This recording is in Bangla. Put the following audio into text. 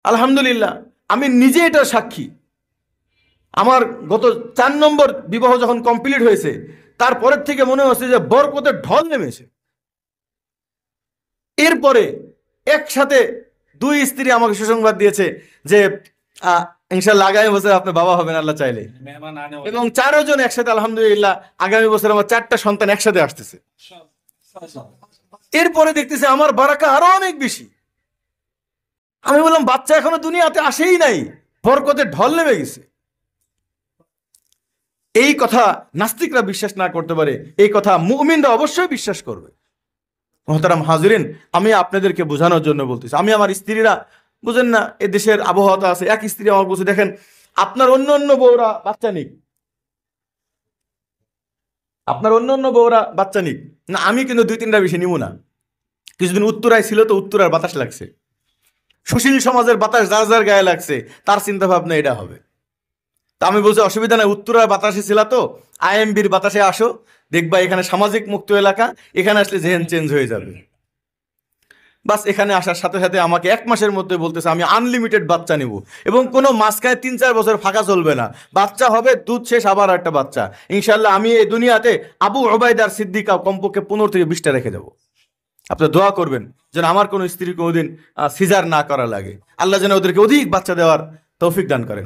আলহামদুলিল্লাহ আমি নিজে এটা সাক্ষী। আমার গত 4 নম্বর বিবাহ যখন কমপ্লিট হয়েছে, তারপরের থেকে মনে হচ্ছে যে বরকতের ঢল নেমেছে। এরপরে একসাথে 2 স্ত্রী আমাকে সুসংবাদ দিয়েছে যে ইনশাল্লাহ আগামী বছর আপনি বাবা হবেন আল্লাহ চাইলে, এবং 4 জন একসাথে আলহামদুলিল্লাহ আগামী বছর আমার 4টা সন্তান একসাথে আসতেছে। এরপরে দেখতেছে আমার বারাকা আরো অনেক বেশি। আমি বললাম বাচ্চা এখনো দুনিয়াতে আসেই নাই, বরকতের ঢল নেমে গেছে। এই কথা নাস্তিকরা বিশ্বাস না করতে পারে, এই কথা মুমিনরা অবশ্যই বিশ্বাস করবে। মোহতারাম হাজিরিন, আমি আপনাদেরকে বোঝানোর জন্য বলতেছি, আমি আমার স্ত্রীরা বুঝেন না এ দেশের আবহাওয়াটা আছে, এক স্ত্রী আমার বলছে দেখেন আপনার অন্য অন্য বউরা বাচ্চা নিক, আপনার অন্য অন্য বউরা বাচ্চা নিক না, আমি কিন্তু 2-3টা বেশি নিব না। কিছুদিন উত্তরায় ছিল তো, উত্তরার বাতাস লাগছে, সুশীল সমাজের বাতাস যার যার গায়ে লাগছে, তার চিন্তা ভাবনা এটা হবে। তা আমি বলছি অসুবিধা নাই, উত্তরার বাতাসে ছিল তো, আইএমবির বাতাসে আসো, দেখবা এখানে সামাজিক মুক্ত এলাকা, এখানে আসলে জেহেন চেঞ্জ হয়ে যাবে। বাস এখানে আসার সাথে সাথে আমাকে 1 মাসের মধ্যে বলতেছে আমি আনলিমিটেড বাচ্চা নিব, এবং কোনো মাঝখানে 3-4 বছর ফাঁকা চলবে না, বাচ্চা হবে, দুধ শেষ আবার একটা বাচ্চা। ইনশাল্লাহ আমি এই দুনিয়াতে আবু ওবায়দার সিদ্দিকা কমপক্ষে 15 থেকে 20টা রেখে দেবো। আপনারা দোয়া করবেন যেন আমার কোনো স্ত্রী কোনোদিন সিজার না করা লাগে, আল্লাহ যেন ওদেরকে অধিক বাচ্চা দেওয়ার তৌফিক দান করেন।